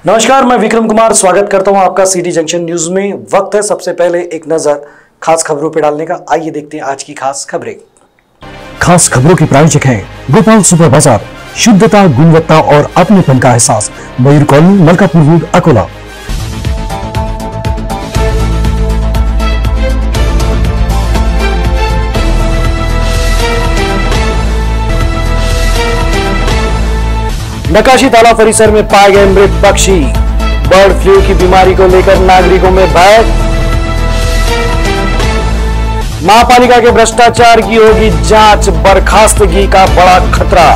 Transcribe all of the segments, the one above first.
नमस्कार, मैं विक्रम कुमार स्वागत करता हूं आपका सिटी जंक्शन न्यूज में। वक्त है सबसे पहले एक नजर खास खबरों पर डालने का। आइए देखते हैं आज की खास खबरें। खास खबरों के प्रायोजक हैं गोपाल सुपर बाजार, शुद्धता, गुणवत्ता और अपनेपन का एहसास, मयूर कॉलोनी, मलकापुर रोड, अकोला। नकाशी तालाब परिसर में पाए गए मृत पक्षी। बर्ड फ्लू की बीमारी को लेकर नागरिकों में भय। महापालिका के भ्रष्टाचार की होगी जांच, बर्खास्तगी का बड़ा खतरा।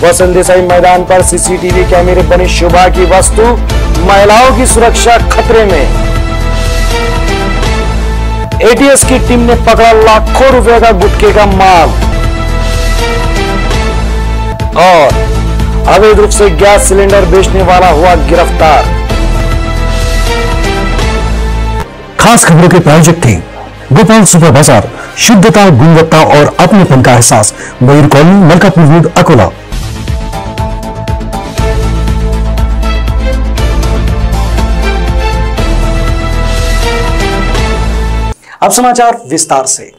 वसंत देसाई मैदान पर सीसीटीवी कैमरे बने शोभा की वस्तु, महिलाओं की सुरक्षा खतरे में। एटीएस की टीम ने पकड़ा लाखों रुपए का गुटखे का माल। और अवैध रूप से गैस सिलेंडर बेचने वाला हुआ गिरफ्तार। खास खबरों के प्रायोजक थे गोपाल सुपर बाजार, शुद्धता, गुणवत्ता और अपनेपन का एहसास, मयूर कॉलोनी, मलकापुर रोड, अकोला। अब समाचार विस्तार से।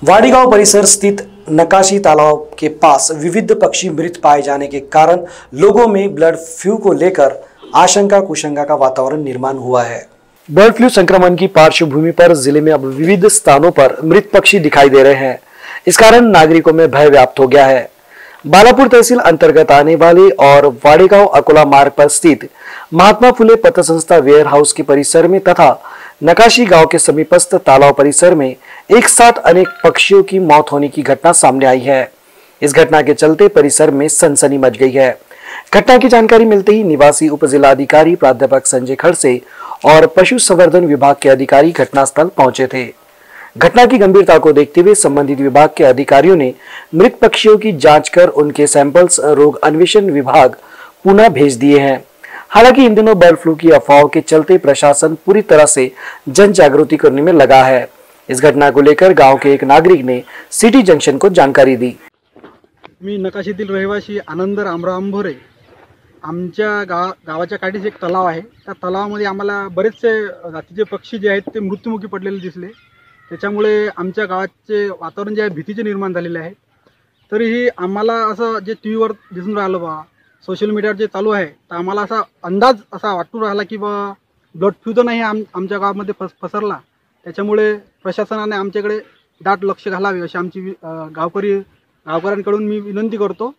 वाड़ीगांव परिसर स्थित नकाशी तालाब के पास विविध पक्षी मृत पाए जाने के कारण लोगों में बर्ड फ्लू को लेकर आशंका कुशंका का वातावरण निर्माण हुआ है। बर्ड फ्लू संक्रमण की पार्श्वभूमि पर जिले में अब विविध स्थानों पर मृत पक्षी दिखाई दे रहे हैं। इस कारण नागरिकों में भय व्याप्त हो गया है। बालापुर तहसील अंतर्गत आने वाले और वाड़ीगांव अकोला मार्ग पर स्थित महात्मा फुले पत्र संस्था वेयर हाउस के परिसर में तथा नकाशी गांव के समीपस्थ तालाब परिसर में एक साथ अनेक पक्षियों की मौत होने की घटना सामने आई है। इस घटना के चलते परिसर में सनसनी मच गई है। घटना की जानकारी मिलते ही निवासी उप जिलाधिकारी प्राध्यापक संजय खड़से और पशु संवर्धन विभाग के अधिकारी घटनास्थल पहुंचे थे। घटना की गंभीरता को देखते हुए संबंधित विभाग के अधिकारियों ने मृत पक्षियों की जांच कर उनके सैंपल्स रोग अन्वेषण विभाग पुनः भेज दिए हैं। हालांकि इन दिनों बर्ड फ्लू की अफवाहों के चलते प्रशासन पूरी तरह से जन जागृति करने में लगा है। इस घटना को लेकर गांव के एक नागरिक ने सिटी जंक्शन को जानकारी दी। मी नकाशीतील रहिवासी आनंद रामराव अंभोरे। आमच्या गावाच्या काठीच एक तलाव आहे। त्या तलावामध्ये आम्हाला बरेचसे जातीचे पक्षी जे आहेत ते मृत्युमुखी पडलेले दिसले। त्याच्यामुळे आमच्या गावाचे वातावरण जे आहे भीतीचे निर्माण झालेले आहे। तरीही आम्हाला असं जे टीव्हीवर दिसून राहिलं बा, सोशल मीडियावर जे चालू आहे, तर आम्हाला असा अंदाज असा वाटून राहिला की बा बर्ड फ्लू तर नाही आमच्या गावामध्ये पसरला। त्याच्यामुळे प्रशासनाने आमच्याकडे दाट लक्ष घालावे अशी आमची गावकऱ्यांकडून मी विनंती करतो।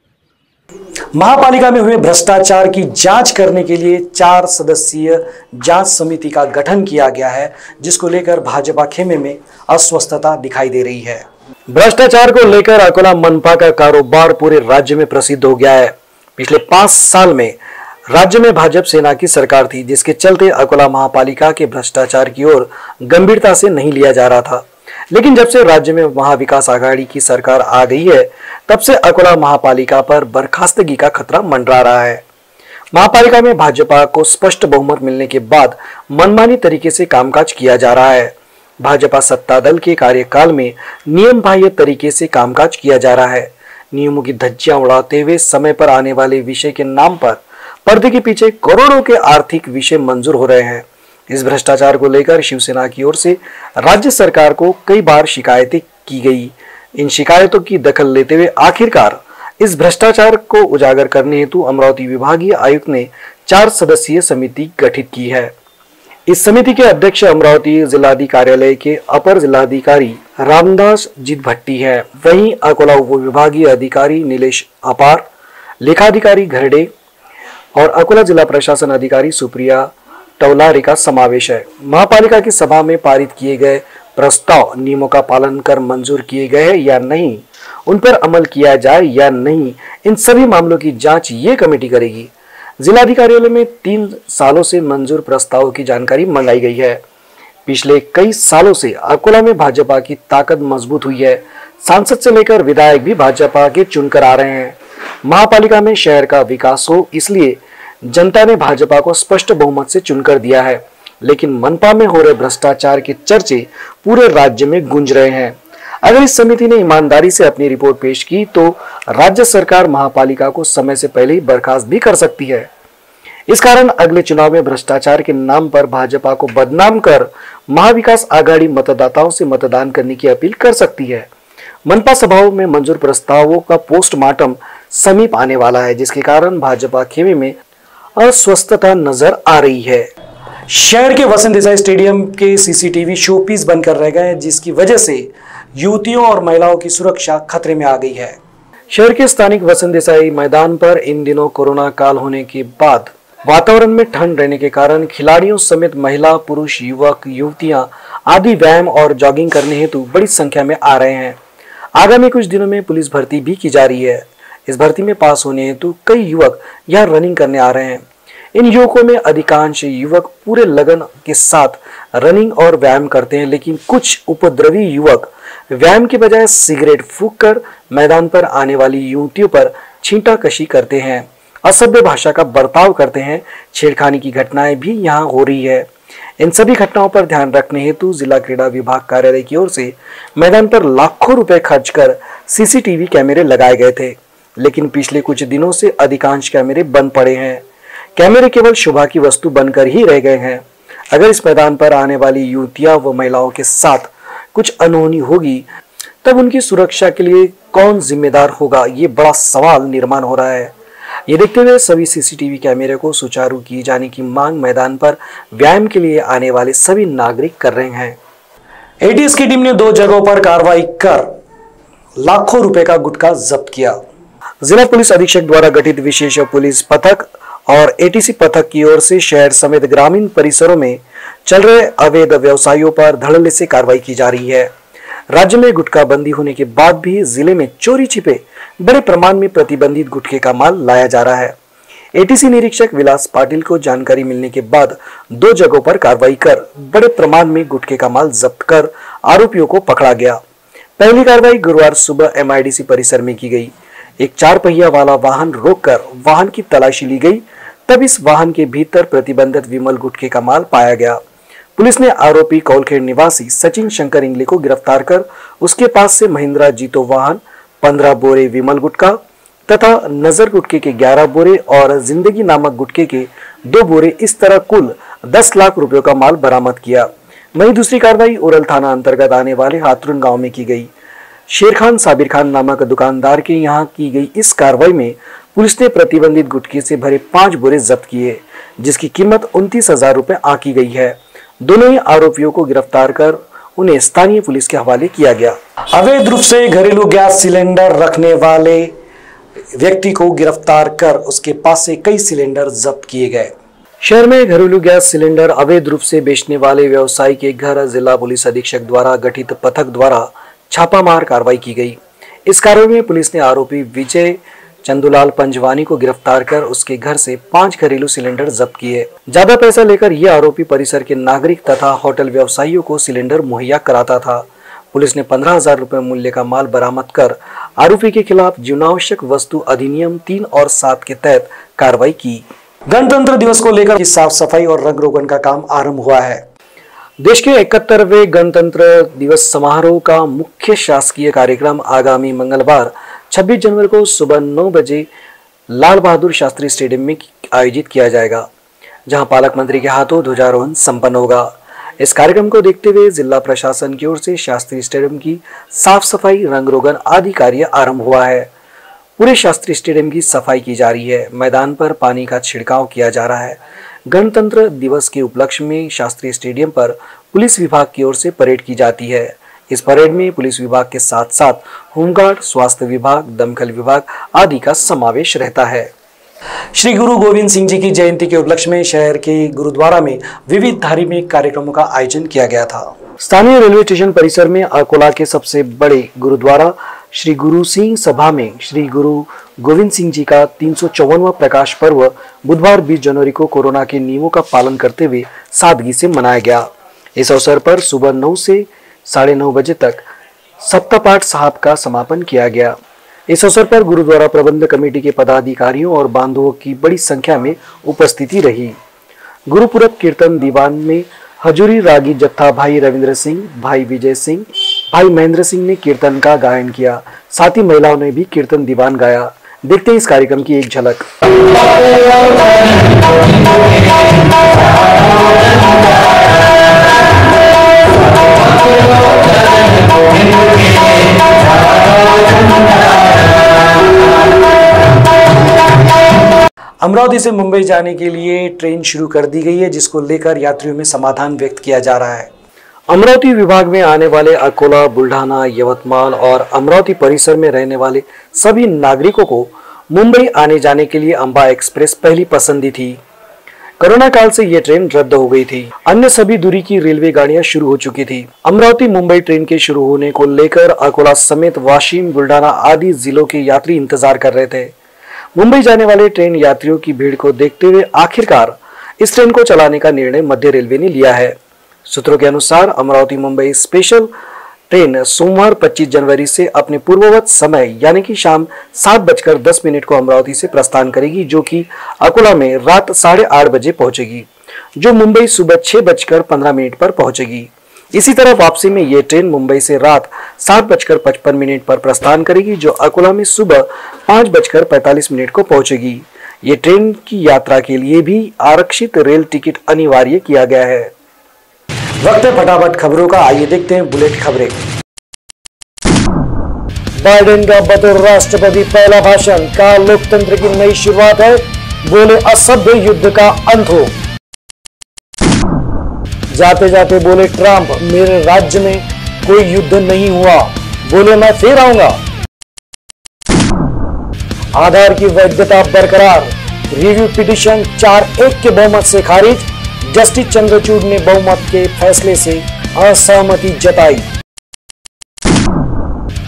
महापालिका में हुए भ्रष्टाचार की जांच करने के लिए 4 सदस्यीय जांच समिति का गठन किया गया है, जिसको लेकर भाजपा खेमे में अस्वस्थता दिखाई दे रही है। भ्रष्टाचार को लेकर अकोला मनपा का कारोबार पूरे राज्य में प्रसिद्ध हो गया है। पिछले 5 साल में राज्य में भाजपा सेना की सरकार थी, जिसके चलते अकोला महापालिका के भ्रष्टाचार की ओर गंभीरता से नहीं लिया जा रहा था। लेकिन जब से राज्य में महाविकास आघाड़ी की सरकार आ गई है, तब से अकोला महापालिका पर बर्खास्तगी का खतरा मंडरा रहा है। महापालिका में भाजपा को स्पष्ट बहुमत मिलने के बाद मनमानी तरीके से कामकाज किया जा रहा है। भाजपा सत्ता दल के कार्यकाल में नियम बाह्य तरीके से कामकाज किया जा रहा है। नियमों की धज्जियां उड़ाते हुए समय पर आने वाले विषय के नाम पर पर्दे के पीछे करोड़ों के आर्थिक विषय मंजूर हो रहे हैं। इस भ्रष्टाचार को लेकर शिवसेना की ओर से राज्य सरकार को कई बार शिकायतें की गई। इन शिकायतों की दखल लेते हुए आखिरकार इस भ्रष्टाचार को उजागर करने हेतु अमरावती विभागीय आयुक्त ने 4 सदस्यीय समिति गठित की है। इस समिति के अध्यक्ष अमरावती जिलाधिकारी कार्यालय के अपर जिलाधिकारी रामदास जीत भट्टी है। वहीं अकोला उप विभागीय अधिकारी नीलेश अपार, लेखाधिकारी घरडे और अकोला जिला प्रशासन अधिकारी सुप्रिया टवलारे का समावेश है। महापालिका की सभा में पारित किए गए प्रस्ताव नियमों का पालन कर मंजूर किए गए या नहीं, उन पर अमल किया जाए या नहीं, इन सभी मामलों की जांच ये कमेटी करेगी। जिलाधिकारी में 3 सालों से मंजूर प्रस्तावों की जानकारी मंगाई गई है। पिछले कई सालों से अकोला में भाजपा की ताकत मजबूत हुई है। सांसद से लेकर विधायक भी भाजपा के चुनकर आ रहे हैं। महापालिका में शहर का विकास हो, इसलिए जनता ने भाजपा को स्पष्ट बहुमत से चुनकर दिया है। लेकिन मनपा में हो रहे भ्रष्टाचार के चर्चे पूरे राज्य में गूंज रहे हैं। अगर इस समिति ने ईमानदारी से अपनी रिपोर्ट पेश की तो राज्य सरकार महापालिका को समय से पहले ही बर्खास्त भी कर सकती है। इस कारण अगले चुनाव में भ्रष्टाचार के नाम पर भाजपा को बदनाम कर महाविकास आघाड़ी मतदाताओं से मतदान करने की अपील कर सकती है। मनपा सभाओं में मंजूर प्रस्तावों का पोस्टमार्टम समीप आने वाला है, जिसके कारण भाजपा खेमे में अस्वस्थता नजर आ रही है। शहर के वसंत देसाई स्टेडियम के सीसीटीवी शोपीस बनकर रह गए, जिसकी वजह से युवतियों और महिलाओं की सुरक्षा खतरे में आ गई है। शहर के स्थानिक वसंत देसाई मैदान पर इन दिनों कोरोना काल होने के बाद वातावरण में ठंड रहने के कारण खिलाड़ियों समेत महिला, पुरुष, युवक, युवतियां आदि व्यायाम और जॉगिंग करने हेतु बड़ी संख्या में आ रहे हैं। आगामी कुछ दिनों में पुलिस भर्ती भी की जा रही है। इस भर्ती में पास होने हेतु कई युवक यहाँ रनिंग करने आ रहे हैं। इन युवकों में अधिकांश युवक पूरे लगन के साथ रनिंग और व्यायाम करते हैं, लेकिन कुछ उपद्रवी युवक व्यायाम के बजाय सिगरेट फूंककर मैदान पर आने वाली युवतियों पर छींटाकशी करते हैं, असभ्य भाषा का बर्ताव करते हैं। छेड़खानी की घटनाएं भी यहाँ हो रही है। इन सभी घटनाओं पर ध्यान रखने हेतु जिला क्रीड़ा विभाग कार्यालय की ओर से मैदान पर लाखों रुपए खर्च कर सीसीटीवी कैमरे लगाए गए थे, लेकिन पिछले कुछ दिनों से अधिकांश कैमरे बंद पड़े हैं। कैमरे केवल शोभा की वस्तु बनकर ही रह गए हैं। अगर इस मैदान पर आने वाली युवतियां व महिलाओं के साथ कुछ अनहोनी होगी तब उनकी सुरक्षा के लिए कौन जिम्मेदार होगा, ये बड़ा सवाल निर्माण हो रहा है। ये देखते हुए सभी सीसीटीवी कैमरे को सुचारू किए जाने की मांग मैदान पर व्यायाम के लिए आने वाले सभी नागरिक कर रहे हैं। एटीएस की टीम ने 2 जगहों पर कार्रवाई कर लाखों रुपए का गुटखा जब्त किया। जिला पुलिस अधीक्षक द्वारा गठित विशेष पुलिस पथक और एटीसी पथक की ओर से शहर समेत ग्रामीण परिसरों में चल रहे अवैध व्यवसायियों पर धड़ल्ले से कार्रवाई की जा रही है। राज्य में गुटखा बंदी होने के बाद भी जिले में चोरी छिपे बड़े प्रमाण में प्रतिबंधित गुटखे का माल लाया जा रहा है। एटीसी निरीक्षक विलास पाटिल को जानकारी मिलने के बाद 2 जगहों पर कार्रवाई कर बड़े प्रमाण में गुटखे का माल जब्त कर आरोपियों को पकड़ा गया। पहली कार्रवाई गुरुवार सुबह एमआईडीसी परिसर में की गई। एक 4 पहिया वाला वाहन रोककर वाहन की तलाशी ली गई, तब इस वाहन के भीतर प्रतिबंधित विमल गुटखे का माल पाया गया। पुलिस ने आरोपी कौलखेड़ निवासी सचिन शंकर इंगले को गिरफ्तार कर उसके पास से महिंद्रा जीतो वाहन, 15 बोरे विमल गुटखा तथा नजर गुटखे के 11 बोरे और जिंदगी नामक गुटखे के 2 बोरे, इस तरह कुल 10 लाख रुपयों का माल बरामद किया। वहीं दूसरी कार्रवाई उरल थाना अंतर्गत आने वाले हाथरुन गांव में की गई। शेर खान साबिर खान नामक दुकानदार के यहाँ की गई इस कार्रवाई में पुलिस ने प्रतिबंधित गुटखे से भरे 5 बोरे जब्त किए, जिसकी कीमत 29,000 रुपए आंकी गई है। दोनों ही आरोपियों को गिरफ्तार कर उन्हें स्थानीय पुलिस के हवाले किया गया। अवैध रूप से घरेलू गैस सिलेंडर रखने वाले व्यक्ति को गिरफ्तार कर उसके पास से कई सिलेंडर जब्त किए गए। शहर में घरेलू गैस सिलेंडर अवैध रूप से बेचने वाले व्यवसायी के घर जिला पुलिस अधीक्षक द्वारा गठित पथक द्वारा छापामार कार्रवाई की गई। इस कार्रवाई में पुलिस ने आरोपी विजय चंदूलाल पंजवानी को गिरफ्तार कर उसके घर से 5 घरेलू सिलेंडर जब्त किए। ज्यादा पैसा लेकर यह आरोपी परिसर के नागरिक तथा होटल व्यवसायियों को सिलेंडर मुहैया कराता था। पुलिस ने 15,000 रुपए मूल्य का माल बरामद कर आरोपी के खिलाफ जीवनावश्यक वस्तु अधिनियम 3 और 7 के तहत कार्रवाई की। गणतंत्र दिवस को लेकर साफ सफाई और रंग रोगन का काम आरंभ हुआ है। देश के 71वें गणतंत्र दिवस समारोह का मुख्य शासकीय कार्यक्रम आगामी मंगलवार 26 जनवरी को सुबह 9 बजे लाल बहादुर शास्त्री स्टेडियम में आयोजित किया जाएगा, जहां पालक मंत्री के हाथों ध्वजारोहण संपन्न होगा। इस कार्यक्रम को देखते हुए जिला प्रशासन की ओर से शास्त्री स्टेडियम की साफ सफाई, रंग रोगन आदि कार्य आरंभ हुआ है। पूरे शास्त्री स्टेडियम की सफाई की जा रही है। मैदान पर पानी का छिड़काव किया जा रहा है। गणतंत्र दिवस के उपलक्ष्य में शास्त्री स्टेडियम पर पुलिस विभाग की ओर से परेड की जाती है। इस परेड में पुलिस विभाग के साथ साथ होमगार्ड, स्वास्थ्य विभाग, दमकल विभाग आदि का समावेश रहता है। श्री गुरु गोविंद सिंह जी की जयंती के उपलक्ष्य में शहर के गुरुद्वारा में विविध धार्मिक कार्यक्रमों का आयोजन किया गया था। स्थानीय रेलवे स्टेशन परिसर में अकोला के सबसे बड़े गुरुद्वारा श्री गुरु सिंह सभा में श्री गुरु गोविंद सिंह जी का 354वां प्रकाश पर्व बुधवार 20 जनवरी को कोरोना के नियमों का पालन करते हुए सादगी से मनाया गया। इस अवसर पर सुबह 9 से 9:30 बजे तक सप्ताह पाठ साहब का समापन किया गया। इस अवसर पर गुरुद्वारा प्रबंध कमेटी के पदाधिकारियों और बांधवों की बड़ी संख्या में उपस्थिति रही। गुरुपुरब कीर्तन दीवान में हजूरी रागी जत्था भाई रविंद्र सिंह, भाई विजय सिंह, भाई महेंद्र सिंह ने कीर्तन का गायन किया, साथ ही महिलाओं ने भी कीर्तन दीवान गाया। देखते हैं इस कार्यक्रम की एक झलक। अमरावती से मुंबई जाने के लिए ट्रेन शुरू कर दी गई है, जिसको लेकर यात्रियों में समाधान व्यक्त किया जा रहा है। अमरावती विभाग में आने वाले अकोला, बुल्ढाना, यवतमाल और अमरावती परिसर में रहने वाले सभी नागरिकों को मुंबई आने जाने के लिए अंबा एक्सप्रेस पहली पसंदी थी। कोरोना काल से ये ट्रेन रद्द हो गई थी। अन्य सभी दूरी की रेलवे गाड़ियां शुरू हो चुकी थी। अमरावती मुंबई ट्रेन के शुरू होने को लेकर अकोला समेत वाशिम, बुल्ढाना आदि जिलों के यात्री इंतजार कर रहे थे। मुंबई जाने वाले ट्रेन यात्रियों की भीड़ को देखते हुए आखिरकार इस ट्रेन को चलाने का निर्णय मध्य रेलवे ने लिया है। सूत्रों के अनुसार अमरावती मुंबई स्पेशल ट्रेन सोमवार 25 जनवरी से अपने पूर्ववत समय यानी कि शाम 7:10 को अमरावती से प्रस्थान करेगी, जो कि अकोला में रात 8:30 बजे पहुंचेगी, जो मुंबई सुबह 6:15 पर पहुंचेगी। इसी तरह वापसी में ये ट्रेन मुंबई से रात 7:55 पर प्रस्थान करेगी, जो अकोला में सुबह 5:45 को पहुंचेगी। ये ट्रेन की यात्रा के लिए भी आरक्षित रेल टिकट अनिवार्य किया गया है। वक्त है फटाफट खबरों का, आइए देखते हैं बुलेट खबरें। बाइडेन का बतौर राष्ट्रपति पहला भाषण, कहा लोकतंत्र की नई शुरुआत है, बोले असभ्य युद्ध का अंत हो। जाते जाते बोले ट्रंप, मेरे राज्य में कोई युद्ध नहीं हुआ, बोले मैं फिर आऊंगा। आधार की वैधता बरकरार, रिव्यू पिटीशन 4-1 के बहुमत से खारिज। जस्टिस चंद्रचूड़ ने बहुमत के फैसले से असहमति जताई।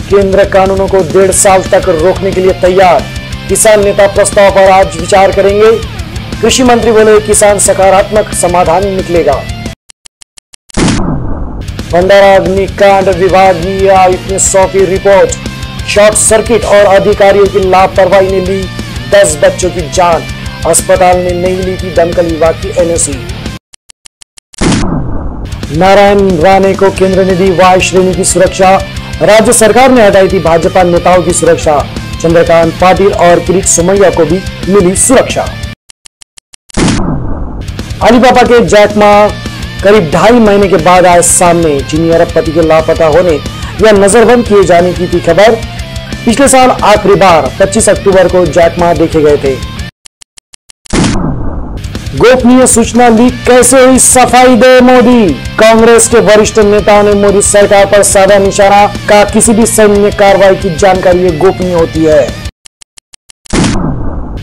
केंद्र कानूनों को 1.5 साल तक रोकने के लिए तैयार, किसान नेता प्रस्ताव पर आज विचार करेंगे। कृषि मंत्री बोले किसान सकारात्मक समाधान निकलेगा। भंडारा अग्निकांड विभागीय आयुक्त ने सौंपी रिपोर्ट, शॉर्ट सर्किट और अधिकारियों की लापरवाही ने ली 10 बच्चों की जान, अस्पताल ने नहीं ली थी दमकल विभाग की एनओसी। नारायण राणे को केंद्र ने दी वाय श्रेणी की सुरक्षा, राज्य सरकार ने हटाई थी भाजपा नेताओं की सुरक्षा। चंद्रकांत पाटिल और किरीट सोमैया को भी मिली सुरक्षा। अलीबाबा के जैक मा करीब 2.5 महीने के बाद आए सामने, चीनी अरबपति के लापता होने या नजरबंद किए जाने की थी खबर। पिछले साल आखिरी बार 25 अक्टूबर को जैक मा देखे गए थे। गोपनीय सूचना लीक कैसे हुई, सफाई दे मोदी। कांग्रेस के वरिष्ठ नेताओं ने मोदी सरकार पर साधा निशाना, कहा किसी भी सैन्य कार्रवाई की जानकारी गोपनीय होती है।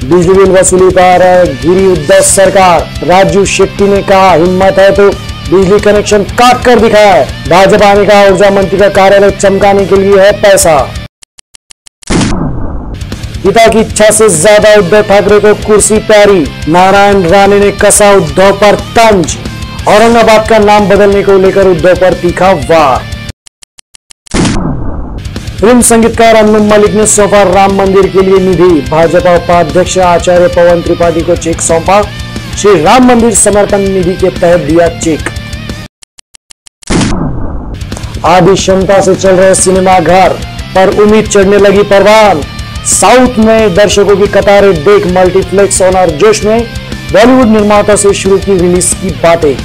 बिजली बिल वसूली पर घिरी उद्धव सरकार, राजू शेट्टी ने कहा हिम्मत है तो बिजली कनेक्शन काट कर दिखाए। भाजपा ने कहा ऊर्जा मंत्री का कार्यालय चमकाने के लिए है पैसा। पिता की इच्छा से ज्यादा उद्धव ठाकरे को कुर्सी प्यारी, नारायण राणे ने कसा उद्धव पर तंज। औरंगाबाद का नाम बदलने को लेकर उद्धव पर तीखा वार। फिल्म संगीतकार अन्नू मलिक ने सौंपा राम मंदिर के लिए निधि, भाजपा उपाध्यक्ष आचार्य पवन त्रिपाठी को चेक सौंपा। श्री राम मंदिर समर्पण निधि के तहत दिया चेक। आधी क्षमता से चल रहे सिनेमाघर पर उम्मीद चढ़ने लगी परवान। साउथ में दर्शकों की कतारें देख मल्टीप्लेक्स ऑनर जोश में, बॉलीवुड निर्माता से शुरू की रिलीज की बातें।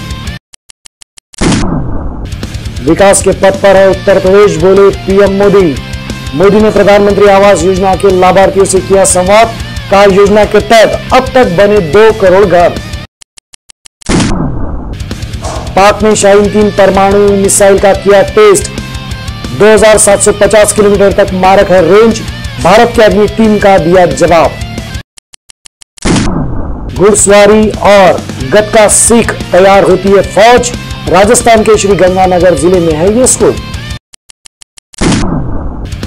विकास के पथ पर है उत्तर प्रदेश, बोले पीएम मोदी। मोदी ने प्रधानमंत्री आवास योजना के लाभार्थियों से किया संवाद, कहा योजना के तहत अब तक बने 2 करोड़ घर। पाक ने शाहीन 3 परमाणु मिसाइल का किया टेस्ट, 2750 किलोमीटर तक मारक है रेंज, भारत की अग्नि टीम का दिया जवाब। घुड़सवारी और गतका सीख तैयार होती है फौज, राजस्थान के श्री गंगानगर जिले में है ये स्कूल।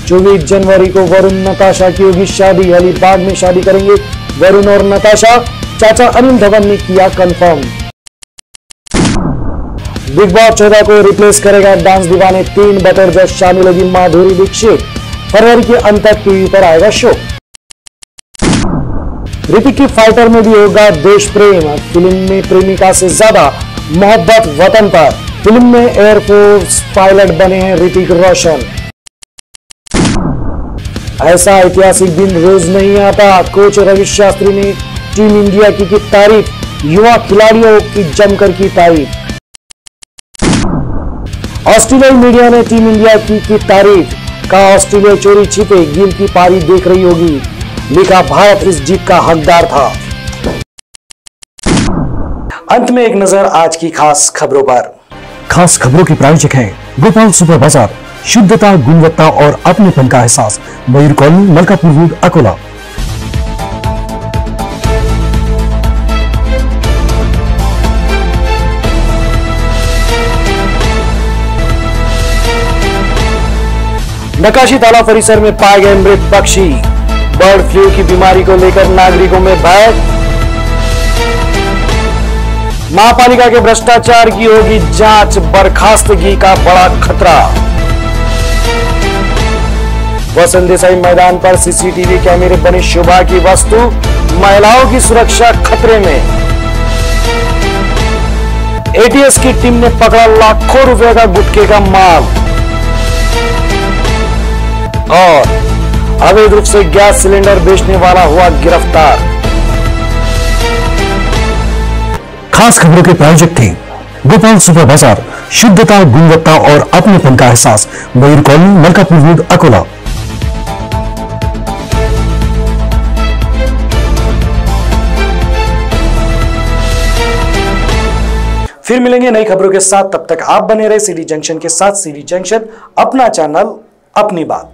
24 जनवरी को वरुण नताशा की होगी शादी, अलीबाग में शादी करेंगे वरुण और नताशा, चाचा अनिल धवन ने किया कंफर्म। बिग बॉस 14 को रिप्लेस करेगा डांस दीवाने 3 बतौर जज शामिल होगी माधुरी दीक्षित। फरवरी के अंत तक टीवी पर आएगा शो। ऋतिक की फाइटर में भी होगा देश प्रेम, फिल्म में प्रेमिका से ज्यादा मोहब्बत वतन पर फिल्म में एयरफोर्स पायलट बने हैं ऋतिक रोशन। ऐसा ऐतिहासिक दिन रोज नहीं आता। कोच रवि शास्त्री ने टीम इंडिया की तारीफ, युवा खिलाड़ियों की जमकर की तारीफ। ऑस्ट्रेलियाई मीडिया ने टीम इंडिया की तारीफ, कहा ऑस्ट्रेलिया चोरी छिपे गिल की पारी देख रही होगी, लिखा भारत इस जीत का हकदार था। अंत में एक नजर आज की खास खबरों पर। खास खबरों के प्रायोजक हैं गोपाल सुपर बाजार, शुद्धता, गुणवत्ता और अपनेपन का एहसास, मयूर कॉलोनी, मलकापुर रोड, अकोला। नकाशी तालाब परिसर में पाए गए मृत पक्षी। बर्ड फ्लू की बीमारी को लेकर नागरिकों में भय। महापालिका के भ्रष्टाचार की होगी जांच, बर्खास्तगी का बड़ा खतरा। वसंत देसाई मैदान पर सीसीटीवी कैमरे बनी शोभा की वस्तु, महिलाओं की सुरक्षा खतरे में। एटीएस की टीम ने पकड़ा लाखों रुपए का गुटखे का माल। और अवैध रूप से गैस सिलेंडर बेचने वाला हुआ गिरफ्तार। खास खबरों के प्रायोजक थे गोपाल सुपर बाजार, शुद्धता, गुणवत्ता और अपनेपन का एहसास, मयूर कॉलोनी, मलकापुर रोड, अकोला। फिर मिलेंगे नई खबरों के साथ, तब तक आप बने रहे सिटी जंक्शन के साथ। सिटी जंक्शन, अपना चैनल, अपनी बात।